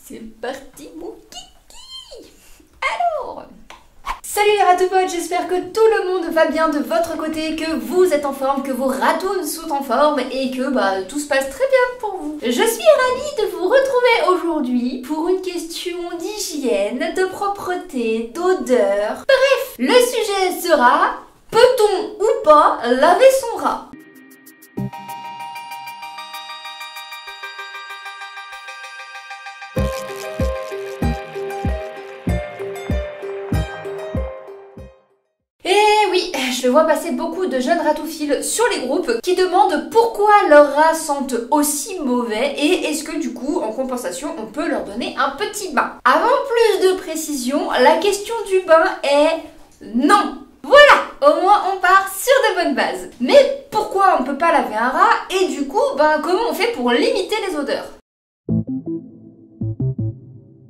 C'est parti mon kiki. Alors, salut les ratoupotes, j'espère que tout le monde va bien de votre côté, que vous êtes en forme, que vos ratounes sont en forme et que tout se passe très bien pour vous. Je suis ravie de vous retrouver aujourd'hui pour une question d'hygiène, de propreté, d'odeur. Bref, le sujet sera: peut-on ou pas laver son rat? Je vois passer beaucoup de jeunes ratouphiles sur les groupes qui demandent pourquoi leurs rats sentent aussi mauvais et est-ce que du coup, en compensation, on peut leur donner un petit bain. Avant plus de précision, la question du bain est non. Voilà, au moins on part sur de bonnes bases. Mais pourquoi on ne peut pas laver un rat et du coup, comment on fait pour limiter les odeurs?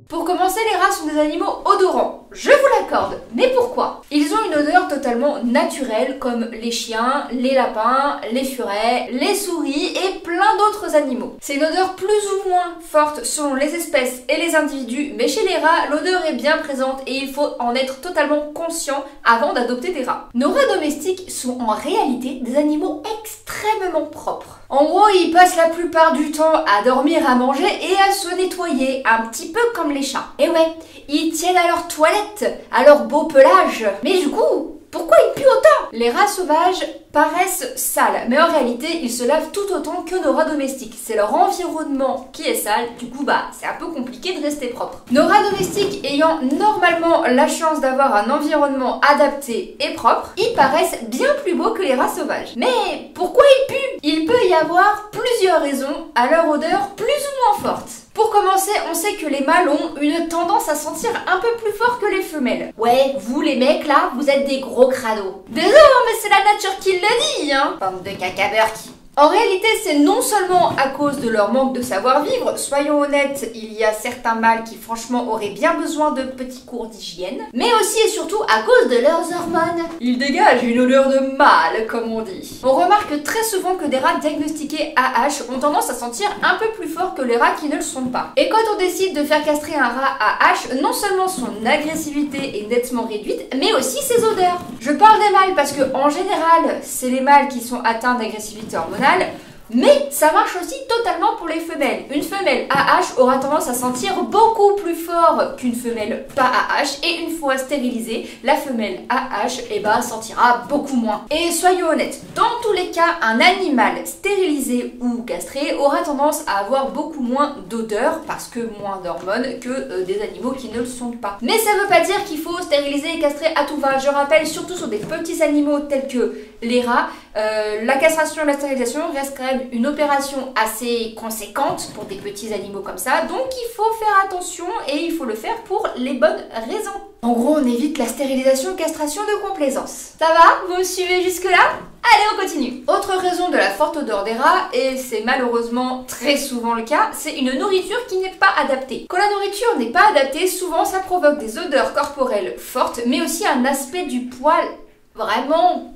Pour commencer, les rats sont des animaux odorants, je vous l'accorde, mais pourquoi? Ils ont une odeur totalement naturelle comme les chiens, les lapins, les furets, les souris et plein d'autres animaux. C'est une odeur plus ou moins forte selon les espèces et les individus, mais chez les rats, l'odeur est bien présente et il faut en être totalement conscient avant d'adopter des rats. Nos rats domestiques sont en réalité des animaux extrêmement propres. En gros, ils passent la plupart du temps à dormir, à manger et à se nettoyer, un petit peu comme les chats. Et ouais, ils tiennent à leur toilette, à leur beau pelage. Mais du coup, pourquoi ils puent autant? Les rats sauvages paraissent sales, mais en réalité, ils se lavent tout autant que nos rats domestiques. C'est leur environnement qui est sale, du coup, c'est un peu compliqué de rester propre. Nos rats domestiques ayant normalement la chance d'avoir un environnement adapté et propre, ils paraissent bien plus beaux que les rats sauvages. Mais pourquoi ils puent? Il peut y avoir plusieurs raisons à leur odeur plus ou moins forte. Pour commencer, on sait que les mâles ont une tendance à sentir un peu plus fort que les femelles. Ouais, vous les mecs là, vous êtes des gros crados. Désolé, mais c'est la nature qui le dit, hein. Bande de cacaberques. En réalité, c'est non seulement à cause de leur manque de savoir-vivre, soyons honnêtes, il y a certains mâles qui franchement auraient bien besoin de petits cours d'hygiène, mais aussi et surtout à cause de leurs hormones. Ils dégagent une odeur de mâle, comme on dit. On remarque très souvent que des rats diagnostiqués AH ont tendance à sentir un peu plus fort que les rats qui ne le sont pas. Et quand on décide de faire castrer un rat AH, non seulement son agressivité est nettement réduite, mais aussi ses odeurs. Je parle des mâles parce que en général, c'est les mâles qui sont atteints d'agressivité hormonale, mais ça marche aussi totalement pour les femelles. Une femelle AH aura tendance à sentir beaucoup plus fort qu'une femelle pas AH et une fois stérilisée, la femelle AH sentira beaucoup moins. Et soyons honnêtes, dans tous les cas, un animal stérilisé ou castré aura tendance à avoir beaucoup moins d'odeur parce que moins d'hormones que des animaux qui ne le sont pas. Mais ça veut pas dire qu'il faut stériliser et castrer à tout va. Je rappelle, surtout sur des petits animaux tels que les rats, la castration et la stérilisation reste quand même une opération assez conséquente pour des petits animaux comme ça, donc il faut faire attention et il faut le faire pour les bonnes raisons. En gros, on évite la stérilisation, castration de complaisance. Ça va? Vous me suivez jusque là? Allez, on continue. Autre raison de la forte odeur des rats, et c'est malheureusement très souvent le cas, c'est une nourriture qui n'est pas adaptée. Quand la nourriture n'est pas adaptée, souvent ça provoque des odeurs corporelles fortes, mais aussi un aspect du poil vraiment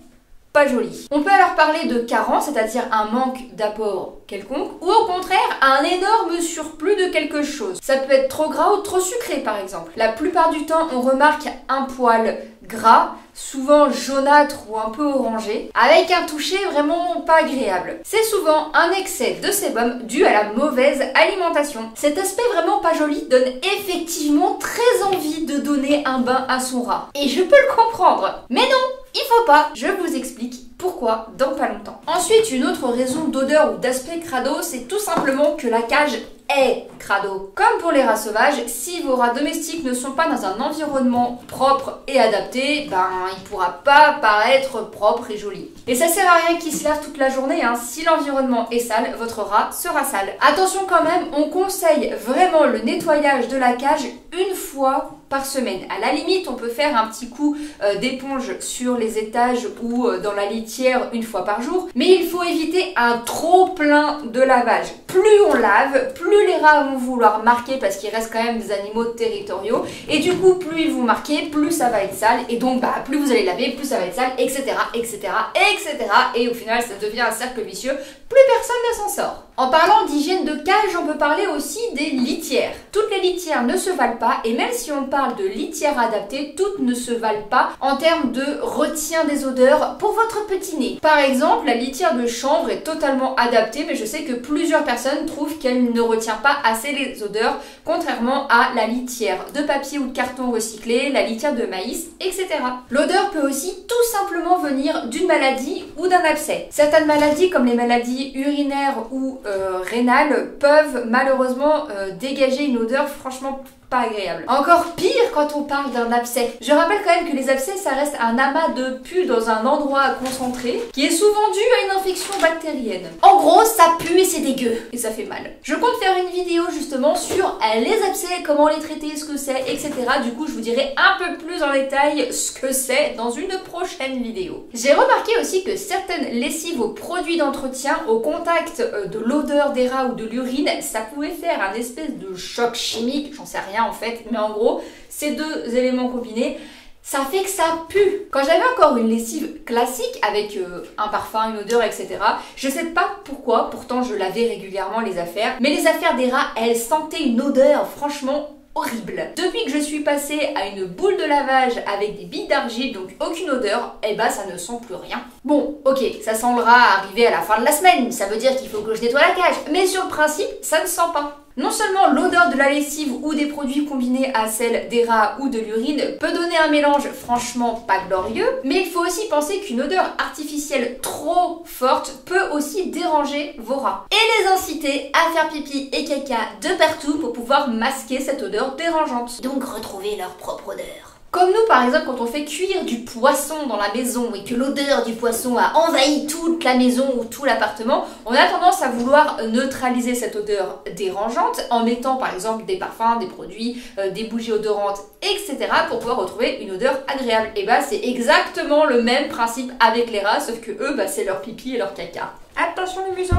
pas joli. On peut alors parler de carence, c'est-à-dire un manque d'apport quelconque, ou au contraire un énorme surplus de quelque chose. Ça peut être trop gras ou trop sucré par exemple. La plupart du temps, on remarque un poil gras, souvent jaunâtre ou un peu orangé, avec un toucher vraiment pas agréable. C'est souvent un excès de sébum dû à la mauvaise alimentation. Cet aspect vraiment pas joli donne effectivement très envie de donner un bain à son rat. Et je peux le comprendre. Mais non, il faut pas. Je vous explique pourquoi dans pas longtemps. Ensuite, une autre raison d'odeur ou d'aspect crado, c'est tout simplement que la cage est crado. Comme pour les rats sauvages, si vos rats domestiques ne sont pas dans un environnement propre et adapté, il pourra pas paraître propre et joli. Et ça sert à rien qu'il se lave toute la journée, hein. Si l'environnement est sale, votre rat sera sale. Attention quand même, on conseille vraiment le nettoyage de la cage une fois par semaine. À la limite, on peut faire un petit coup d'éponge sur les étages ou dans la litière une fois par jour, mais il faut éviter un trop plein de lavage. Plus on lave, plus les rats vont vouloir marquer parce qu'ils restent quand même des animaux territoriaux, et du coup plus ils vont marquer, plus ça va être sale, et donc plus vous allez laver, plus ça va être sale, etc., etc., etc., et au final ça devient un cercle vicieux, plus personne ne s'en sort. En parlant d'hygiène de cage, on peut parler aussi des litières. Toutes les les litières ne se valent pas, et même si on parle de litières adaptées, toutes ne se valent pas en termes de retien des odeurs pour votre petit nez. Par exemple, la litière de chanvre est totalement adaptée, mais je sais que plusieurs personnes trouvent qu'elle ne retient pas assez les odeurs, contrairement à la litière de papier ou de carton recyclé, la litière de maïs, etc. L'odeur peut aussi tout simplement venir d'une maladie ou d'un abcès. Certaines maladies, comme les maladies urinaires ou rénales, peuvent malheureusement dégager une odeur franchement pas agréable. Encore pire quand on parle d'un abcès. Je rappelle quand même que les abcès, ça reste un amas de pus dans un endroit concentré qui est souvent dû à une infection bactérienne. En gros, ça pue et c'est dégueu. Et ça fait mal. Je compte faire une vidéo justement sur les abcès, comment les traiter, ce que c'est, etc. Du coup, je vous dirai un peu plus en détail ce que c'est dans une prochaine vidéo. J'ai remarqué aussi que certaines lessives aux produits d'entretien, au contact de l'odeur des rats ou de l'urine, ça pouvait faire un espèce de choc chimique, j'en sais rien en fait, mais en gros, ces deux éléments combinés, ça fait que ça pue. Quand j'avais encore une lessive classique avec un parfum, une odeur, etc., je sais pas pourquoi, pourtant je lavais régulièrement les affaires, mais les affaires des rats, elles sentaient une odeur franchement horrible. Depuis que je suis passée à une boule de lavage avec des billes d'argile, donc aucune odeur, et bah ça ne sent plus rien. Bon, ok, ça sent le rat arriver à la fin de la semaine, ça veut dire qu'il faut que je nettoie la cage, mais sur le principe, ça ne sent pas. Non seulement l'odeur de la lessive ou des produits combinés à celle des rats ou de l'urine peut donner un mélange franchement pas glorieux, mais il faut aussi penser qu'une odeur artificielle trop forte peut aussi déranger vos rats et les inciter à faire pipi et caca de partout pour pouvoir masquer cette odeur dérangeante. Donc retrouver leur propre odeur. Comme nous par exemple quand on fait cuire du poisson dans la maison et que l'odeur du poisson a envahi toute la maison ou tout l'appartement, on a tendance à vouloir neutraliser cette odeur dérangeante en mettant par exemple des parfums, des produits, des bougies odorantes, etc. pour pouvoir retrouver une odeur agréable. Et bah c'est exactement le même principe avec les rats, sauf que eux bah, c'est leur pipi et leur caca. Attention les museaux.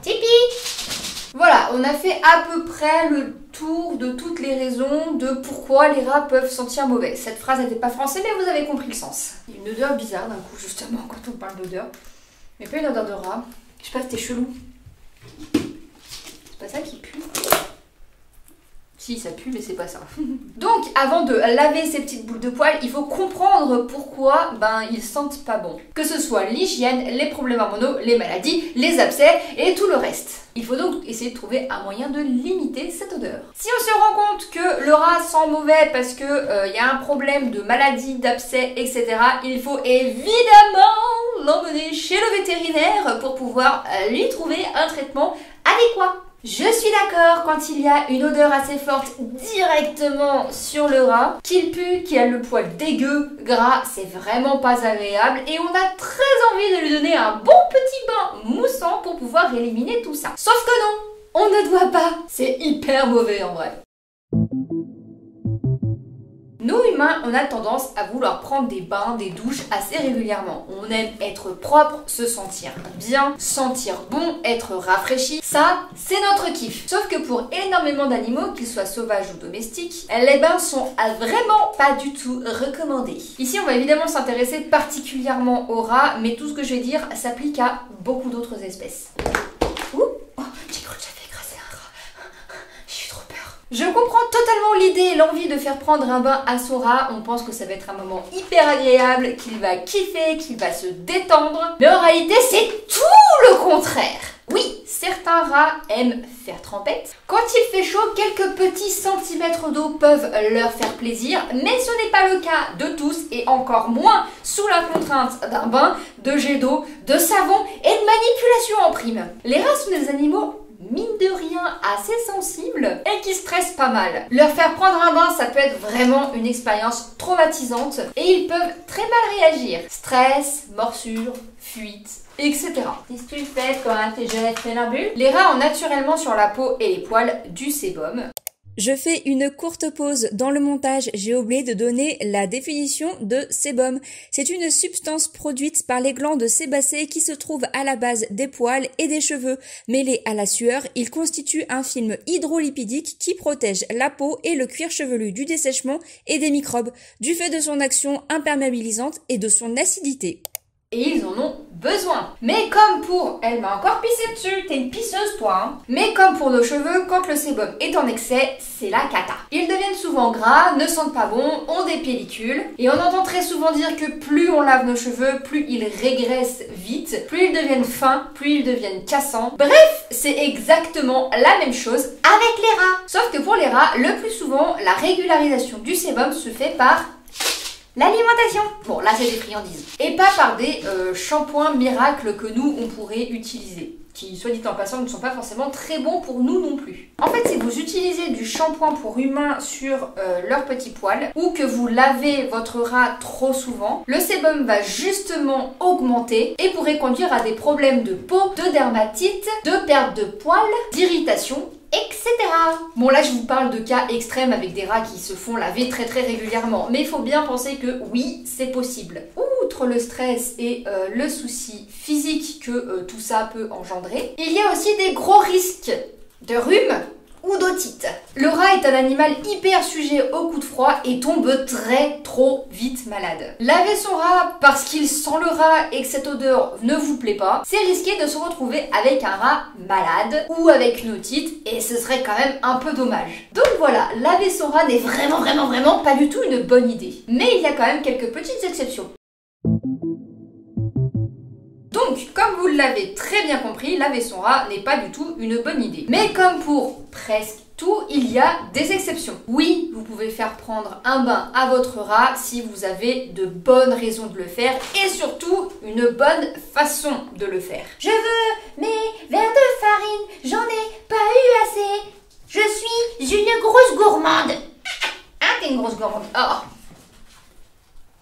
Tipi. Voilà, on a fait à peu près le tour de toutes les raisons de pourquoi les rats peuvent sentir mauvais. Cette phrase n'était pas française, mais vous avez compris le sens. Il y a une odeur bizarre d'un coup, justement, quand on parle d'odeur. Mais pas une odeur de rat. Je sais pas, c'était chelou. C'est pas ça qui pue. Si, ça pue, mais c'est pas ça. Donc, avant de laver ces petites boules de poils, il faut comprendre pourquoi ils sentent pas bon. Que ce soit l'hygiène, les problèmes hormonaux, les maladies, les abcès et tout le reste. Il faut donc essayer de trouver un moyen de limiter cette odeur. Si on se rend compte que le rat sent mauvais parce que y a un problème de maladie, d'abcès, etc., il faut évidemment l'emmener chez le vétérinaire pour pouvoir lui trouver un traitement adéquat. Je suis d'accord quand il y a une odeur assez forte directement sur le rat, qu'il pue, qu'il a le poil dégueu, gras, c'est vraiment pas agréable et on a très envie de lui donner un bon petit bain moussant pour pouvoir éliminer tout ça. Sauf que non, on ne doit pas, c'est hyper mauvais en vrai. Nous humains, on a tendance à vouloir prendre des bains, des douches assez régulièrement. On aime être propre, se sentir bien, sentir bon, être rafraîchi. Ça, c'est notre kiff. Sauf que pour énormément d'animaux, qu'ils soient sauvages ou domestiques, les bains sont vraiment pas du tout recommandés. Ici, on va évidemment s'intéresser particulièrement aux rats, mais tout ce que je vais dire s'applique à beaucoup d'autres espèces. Je comprends totalement l'idée et l'envie de faire prendre un bain à son rat. On pense que ça va être un moment hyper agréable, qu'il va kiffer, qu'il va se détendre. Mais en réalité, c'est tout le contraire. Oui, certains rats aiment faire trempette. Quand il fait chaud, quelques petits centimètres d'eau peuvent leur faire plaisir, mais ce n'est pas le cas de tous et encore moins sous la contrainte d'un bain, de jet d'eau, de savon et de manipulation en prime. Les rats sont des animaux mine de rien assez sensibles et qui stressent pas mal. Leur faire prendre un bain, ça peut être vraiment une expérience traumatisante et ils peuvent très mal réagir. Stress, morsure, fuite, etc. Qu'est-ce que tu fais quand t'es jeune et funambule? Les rats ont naturellement sur la peau et les poils du sébum. Je fais une courte pause dans le montage, j'ai oublié de donner la définition de sébum. C'est une substance produite par les glandes sébacées qui se trouve à la base des poils et des cheveux. Mêlé à la sueur, il constitue un film hydrolipidique qui protège la peau et le cuir chevelu du dessèchement et des microbes, du fait de son action imperméabilisante et de son acidité. Et ils en ont besoin. Mais comme pour... Elle m'a encore pissé dessus, t'es une pisseuse toi hein. Mais comme pour nos cheveux, quand le sébum est en excès, c'est la cata. Ils deviennent souvent gras, ne sentent pas bon, ont des pellicules. Et on entend très souvent dire que plus on lave nos cheveux, plus ils régressent vite, plus ils deviennent fins, plus ils deviennent cassants. Bref, c'est exactement la même chose avec les rats. Sauf que pour les rats, le plus souvent, la régularisation du sébum se fait par l'alimentation. Bon, là c'est des friandises. Et pas par des shampoings miracles que nous, on pourrait utiliser. Qui, soit dit en passant, ne sont pas forcément très bons pour nous non plus. En fait, si vous utilisez du shampoing pour humains sur leurs petits poils, ou que vous lavez votre rat trop souvent, le sébum va justement augmenter et pourrait conduire à des problèmes de peau, de dermatite, de perte de poils, d'irritation, etc. Bon là je vous parle de cas extrêmes avec des rats qui se font laver très régulièrement, mais il faut bien penser que oui, c'est possible. Outre le stress et le souci physique que tout ça peut engendrer, il y a aussi des gros risques de rhume ou d'otite. Le rat est un animal hyper sujet aux coups de froid et tombe trop vite malade. Laver son rat parce qu'il sent le rat et que cette odeur ne vous plaît pas, c'est risqué de se retrouver avec un rat malade ou avec une otite et ce serait quand même un peu dommage. Donc voilà, laver son rat n'est vraiment pas du tout une bonne idée. Mais il y a quand même quelques petites exceptions. Donc, comme vous l'avez très bien compris, laver son rat n'est pas du tout une bonne idée. Mais comme pour presque tout, il y a des exceptions. Oui, vous pouvez faire prendre un bain à votre rat si vous avez de bonnes raisons de le faire et surtout une bonne façon de le faire. Je veux mes verres de farine, j'en ai pas eu assez. Je suis une grosse gourmande. Ah, t'es une grosse gourmande. Oh.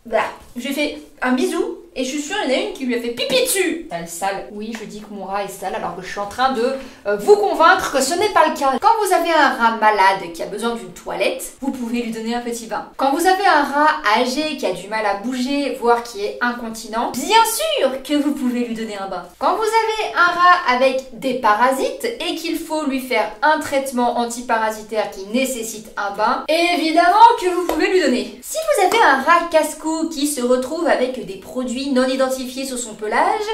Bah, j'ai fait un bisou. Et je suis sûre qu'il y en a une qui lui a fait pipi dessus. Sale, sale. Oui, je dis que mon rat est sale alors que je suis en train de vous convaincre que ce n'est pas le cas. Quand vous avez un rat malade qui a besoin d'une toilette, vous pouvez lui donner un petit bain. Quand vous avez un rat âgé qui a du mal à bouger, voire qui est incontinent, bien sûr que vous pouvez lui donner un bain. Quand vous avez un rat avec des parasites et qu'il faut lui faire un traitement antiparasitaire qui nécessite un bain, évidemment que vous pouvez lui donner. Si vous avez un rat casse-cou qui se retrouve avec des produits non identifié sur son pelage,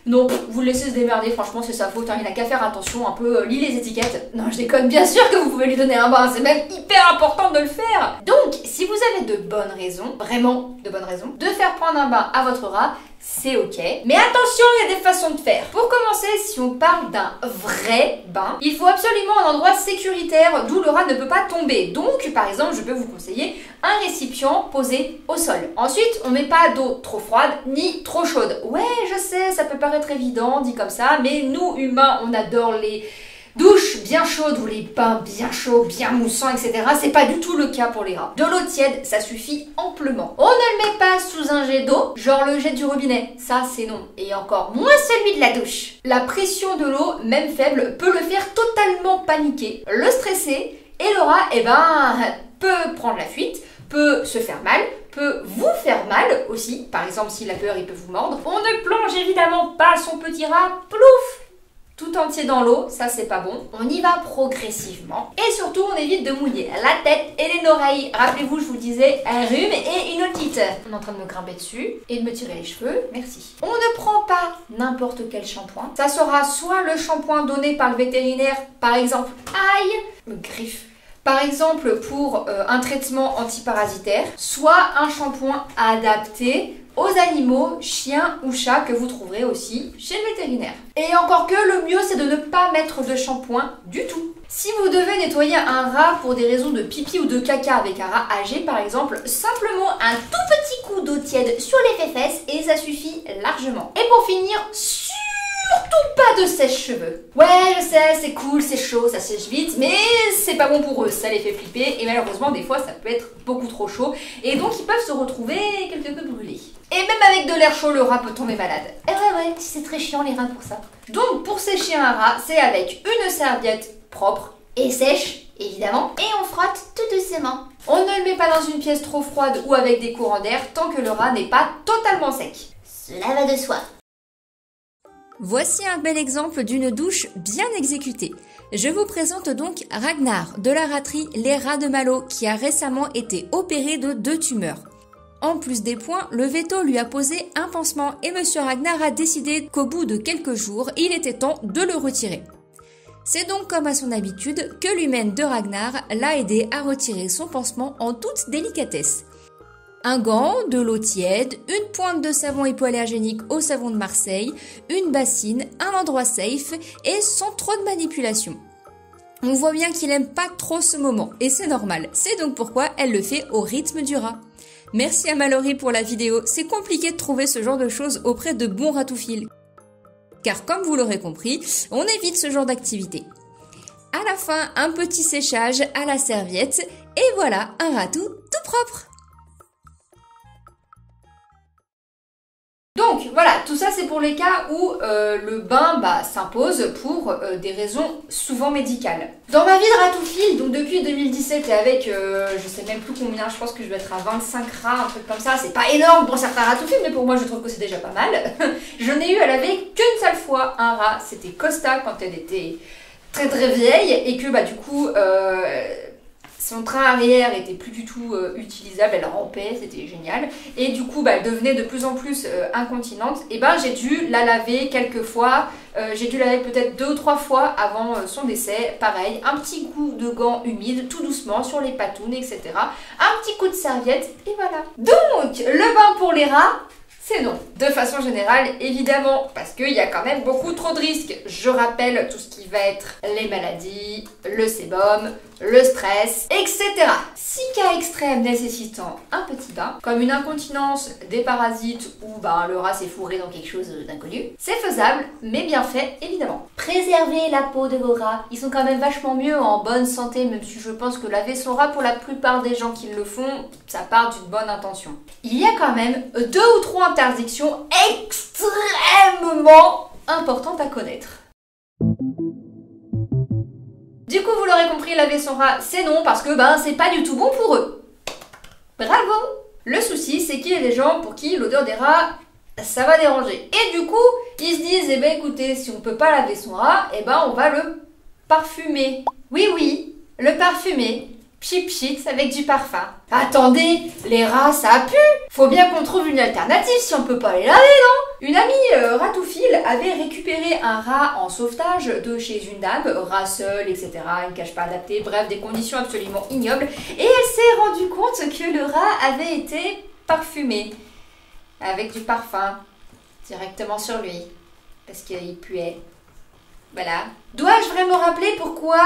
non, vous le laissez se démerder, franchement c'est sa faute, hein, il n'a qu'à faire attention, un peu lis les étiquettes. Non, je déconne, bien sûr que vous pouvez lui donner un bain, c'est même hyper important de le faire. Donc, si vous avez de bonnes raisons, vraiment de bonnes raisons, de faire prendre un bain à votre rat, c'est ok. Mais attention, il y a des façons de faire. Pour commencer, si on parle d'un vrai bain, il faut absolument un endroit sécuritaire d'où le rat ne peut pas tomber. Donc, par exemple, je peux vous conseiller un récipient posé au sol. Ensuite, on met pas d'eau trop froide ni trop chaude. Ouais, je sais, ça peut paraître évident dit comme ça, mais nous, humains, on adore les douches bien chaudes ou les bains bien chauds, bien moussants, etc. C'est pas du tout le cas pour les rats. De l'eau tiède, ça suffit amplement. On ne le met pas sous un jet d'eau, genre le jet du robinet. Ça, c'est non. Et encore moins celui de la douche. La pression de l'eau, même faible, peut le faire totalement paniquer, le stresser, et le rat, peut prendre la fuite, peut se faire mal, peut vous faire mal aussi. Par exemple, s'il a peur, il peut vous mordre. On ne plonge évidemment pas son petit rat, plouf, tout entier dans l'eau, ça c'est pas bon. On y va progressivement. Et surtout, on évite de mouiller la tête et les oreilles. Rappelez-vous, je vous disais, un rhume et une otite. On est en train de me grimper dessus et de me tirer les cheveux. Merci. On ne prend pas n'importe quel shampoing. Ça sera soit le shampoing donné par le vétérinaire, par exemple, aïe, me griffe. Par exemple, pour un traitement antiparasitaire, soit un shampoing adapté aux animaux, chiens ou chats que vous trouverez aussi chez le vétérinaire. Et encore que le mieux c'est de ne pas mettre de shampoing du tout. Si vous devez nettoyer un rat pour des raisons de pipi ou de caca avec un rat âgé par exemple, simplement un tout petit coup d'eau tiède sur les fesses et ça suffit largement. Et pour finir, surtout pas de sèche-cheveux. Ouais, je sais, c'est cool, c'est chaud, ça sèche vite, mais c'est pas bon pour eux, ça les fait flipper et malheureusement des fois ça peut être beaucoup trop chaud et donc ils peuvent se retrouver quelque peu brûlés. Et même avec de l'air chaud, le rat peut tomber malade. Et ouais, c'est très chiant les rats pour ça. Donc pour sécher un rat, c'est avec une serviette propre et sèche, évidemment, et on frotte tout doucement. On ne le met pas dans une pièce trop froide ou avec des courants d'air tant que le rat n'est pas totalement sec. Cela va de soi. Voici un bel exemple d'une douche bien exécutée. Je vous présente donc Ragnar de la raterie Les Rats de Malo qui a récemment été opéré de 2 tumeurs. En plus des points, le veto lui a posé un pansement et Monsieur Ragnar a décidé qu'au bout de quelques jours, il était temps de le retirer. C'est donc comme à son habitude que l'humaine de Ragnar l'a aidé à retirer son pansement en toute délicatesse. Un gant, de l'eau tiède, une pointe de savon hypoallergénique au savon de Marseille, une bassine, un endroit safe et sans trop de manipulation. On voit bien qu'il aime pas trop ce moment et c'est normal, c'est donc pourquoi elle le fait au rythme du rat. Merci à Mallory pour la vidéo, c'est compliqué de trouver ce genre de choses auprès de bons ratophiles. Car comme vous l'aurez compris, on évite ce genre d'activité. À la fin, un petit séchage à la serviette et voilà un ratou tout propre. Donc voilà, tout ça c'est pour les cas où le bain s'impose pour des raisons souvent médicales. Dans ma vie de ratophile, donc depuis 2017 et avec je sais même plus combien, je pense que je vais être à 25 rats, un truc comme ça, c'est pas énorme pour certains ratophiles, mais pour moi je trouve que c'est déjà pas mal. Je n'ai eu à laver qu'une seule fois un rat, c'était Costa quand elle était très très vieille et que du coup son train arrière était plus du tout utilisable, elle rampait, c'était génial. Et du coup, elle devenait de plus en plus incontinente. Et j'ai dû la laver quelques fois. J'ai dû la laver peut-être 2 ou 3 fois avant son décès. Pareil, un petit coup de gant humide, tout doucement, sur les patounes, etc. Un petit coup de serviette, et voilà. Donc, le bain pour les rats, c'est non. De façon générale, évidemment, parce qu'il y a quand même beaucoup trop de risques. Je rappelle tout ce qui va être les maladies, le sébum, le stress, etc. 6 cas extrêmes nécessitant un petit bain, comme une incontinence, des parasites ou le rat s'est fourré dans quelque chose d'inconnu, c'est faisable, mais bien fait, évidemment. Préservez la peau de vos rats. Ils sont quand même vachement mieux en bonne santé, même si je pense que laver son rat, pour la plupart des gens qui le font, ça part d'une bonne intention. Il y a quand même 2 ou 3 interdictions extrêmement importantes à connaître. Du coup, vous l'aurez compris, laver son rat, c'est non, parce que c'est pas du tout bon pour eux. Bravo! Le souci, c'est qu'il y a des gens pour qui l'odeur des rats, ça va déranger. Et du coup, ils se disent, écoutez, si on peut pas laver son rat, on va le parfumer. Oui, le parfumer. Pchit avec du parfum. Attendez, les rats ça pue. Faut bien qu'on trouve une alternative si on peut pas les laver, non? Une amie ratophile avait récupéré un rat en sauvetage de chez une dame, rat seul, etc., une cage pas adaptée, bref, des conditions absolument ignobles, et elle s'est rendue compte que le rat avait été parfumé avec du parfum directement sur lui, parce qu'il puait. Voilà. Dois-je vraiment rappeler pourquoi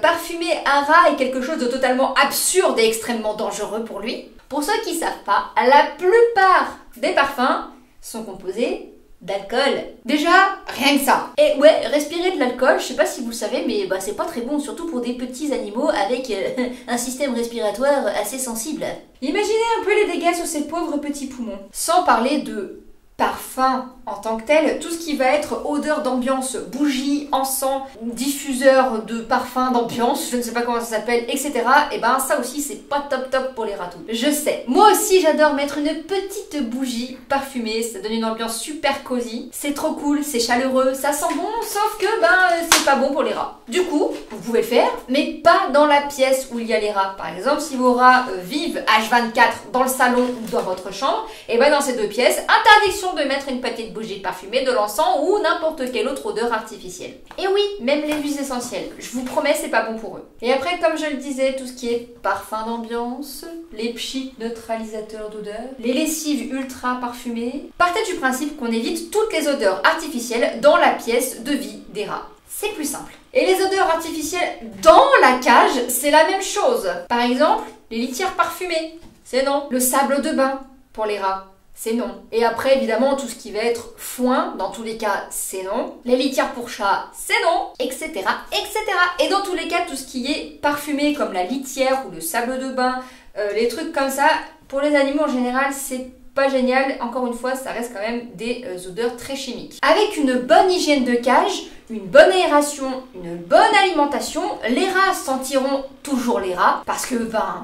parfumer un rat est quelque chose de totalement absurde et extrêmement dangereux pour lui? Pour ceux qui ne savent pas, la plupart des parfums sont composés d'alcool. Déjà, rien que ça. Et ouais, respirer de l'alcool, je sais pas si vous le savez, mais c'est pas très bon, surtout pour des petits animaux avec un système respiratoire assez sensible. Imaginez un peu les dégâts sur ces pauvres petits poumons. Sans parler de parfum en tant que tel, tout ce qui va être odeur d'ambiance, bougie, encens, diffuseur de parfum d'ambiance, je ne sais pas comment ça s'appelle, etc. Et ça aussi c'est pas top pour les ratous. Je sais, moi aussi j'adore mettre une petite bougie parfumée, ça donne une ambiance super cosy, c'est trop cool, c'est chaleureux, ça sent bon, sauf que c'est pas bon pour les rats. Du coup, vous pouvez le faire, mais pas dans la pièce où il y a les rats. Par exemple, si vos rats vivent H24 dans le salon ou dans votre chambre, et dans ces 2 pièces, interdiction de mettre une petite bougie parfumée, de l'encens ou n'importe quelle autre odeur artificielle. Et oui, même les huiles essentielles, je vous promets, c'est pas bon pour eux. Et après, comme je le disais, tout ce qui est parfum d'ambiance, les pchits neutralisateurs d'odeur, les lessives ultra parfumées, partez du principe qu'on évite toutes les odeurs artificielles dans la pièce de vie des rats. C'est plus simple. Et les odeurs artificielles dans la cage, c'est la même chose. Par exemple, les litières parfumées, c'est non. Le sable de bain pour les rats, c'est non. Et après, évidemment, tout ce qui va être foin, dans tous les cas, c'est non. Les litières pour chats, c'est non, etc., etc. Et dans tous les cas, tout ce qui est parfumé, comme la litière ou le sable de bain, les trucs comme ça, pour les animaux en général, c'est pas génial. Encore une fois, ça reste quand même des odeurs très chimiques. Avec une bonne hygiène de cage, une bonne aération, une bonne alimentation, les rats sentiront toujours les rats, parce que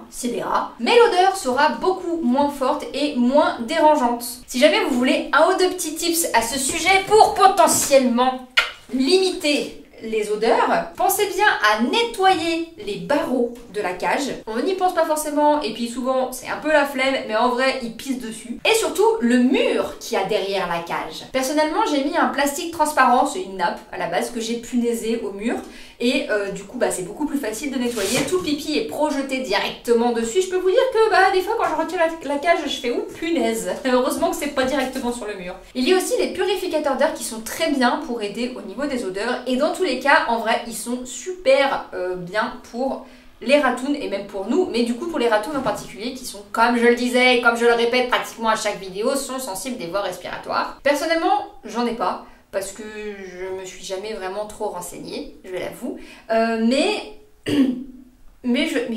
c'est des rats, mais l'odeur sera beaucoup moins forte et moins dérangeante. Si jamais vous voulez un ou 2 petits tips à ce sujet pour potentiellement limiter les odeurs, pensez bien à nettoyer les barreaux de la cage. On n'y pense pas forcément et puis souvent c'est un peu la flemme, mais en vrai ils pissent dessus. Et surtout le mur qu'il y a derrière la cage. Personnellement j'ai mis un plastique transparent, c'est une nappe à la base que j'ai punaisé au mur et du coup c'est beaucoup plus facile de nettoyer. Tout le pipi est projeté directement dessus. Je peux vous dire que des fois quand je retire la cage je fais punaise. Heureusement que c'est pas directement sur le mur. Il y a aussi les purificateurs d'air qui sont très bien pour aider au niveau des odeurs et dans tous les cas en vrai ils sont super bien pour les ratounes et même pour nous, mais du coup pour les ratounes en particulier qui sont, comme je le disais et comme je le répète pratiquement à chaque vidéo, sont sensibles des voies respiratoires. Personnellement j'en ai pas parce que je me suis jamais vraiment trop renseignée, je l'avoue, mais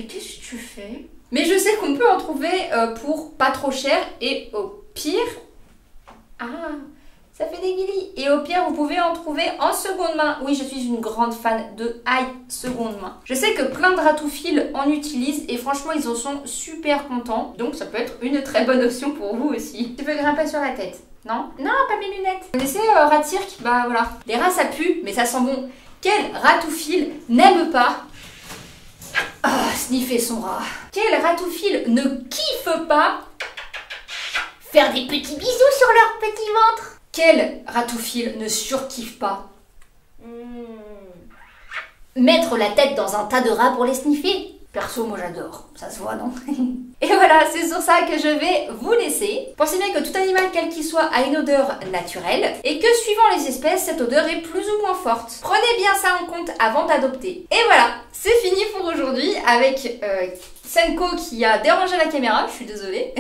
qu'est-ce que tu fais? Mais je sais qu'on peut en trouver pour pas trop cher et au pire... Ah, ça fait des guilis. Et au pire, vous pouvez en trouver en seconde main. Oui, je suis une grande fan de seconde main. Je sais que plein de ratouphiles en utilisent et franchement, ils en sont super contents. Donc, ça peut être une très bonne option pour vous aussi. Tu peux grimper sur la tête? Non? Non, pas mes lunettes. Vous connaissez Ratirk? Bah voilà. Les rats, ça pue, mais ça sent bon. Quel ratoufile n'aime pas sniffer son rat? Quel ratoufile ne kiffe pas Faire des petits bisous sur leur petit ventre. Quel ratoufile ne surkiffe pas mettre la tête dans un tas de rats pour les sniffer? Perso, moi j'adore. Ça se voit, non? Et voilà, c'est sur ça que je vais vous laisser. Pensez bien que tout animal, quel qu'il soit, a une odeur naturelle et que suivant les espèces, cette odeur est plus ou moins forte. Prenez bien ça en compte avant d'adopter. Et voilà, c'est fini pour aujourd'hui avec Senko qui a dérangé la caméra, je suis désolée.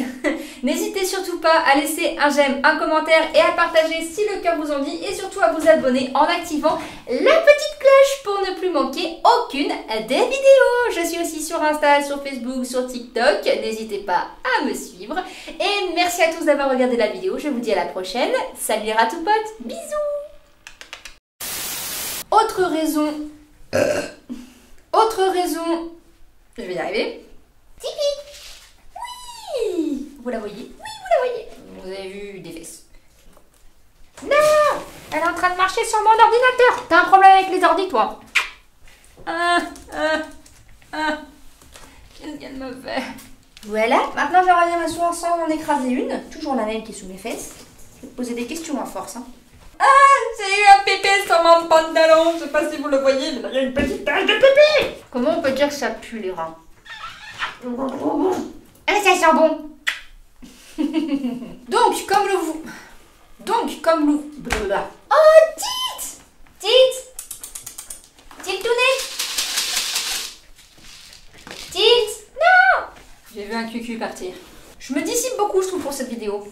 N'hésitez surtout pas à laisser un j'aime, un commentaire et à partager si le cœur vous en dit et surtout à vous abonner en activant la petite cloche pour ne plus manquer aucune des vidéos. Je suis aussi sur Insta, sur Facebook, sur TikTok. N'hésitez pas à me suivre. Et merci à tous d'avoir regardé la vidéo. Je vous dis à la prochaine. Salut les ratoupotes. Bisous. Autre raison. Je vais y arriver. Tipeee. Oui. Vous la voyez? Oui, vous la voyez. Vous avez vu des fesses. Non. Elle est en train de marcher sur mon ordinateur. T'as un problème avec les ordis, toi? Qu'est-ce qu'elle me fait? Voilà, maintenant j'aimerais bien m'asseoir sans en écraser une. Toujours la même qui est sous mes fesses. Je vais te poser des questions à force. J'ai eu un pépé sur mon pantalon. Je sais pas si vous le voyez, mais il y a une petite tache de pépé. Comment on peut dire que ça pue les rats? Ça sent bon. Donc, comme le vous. Oh, Tite! Tite tout nez. Tite! Non! J'ai vu un cucu partir. Je me dissipe beaucoup, je trouve, pour cette vidéo.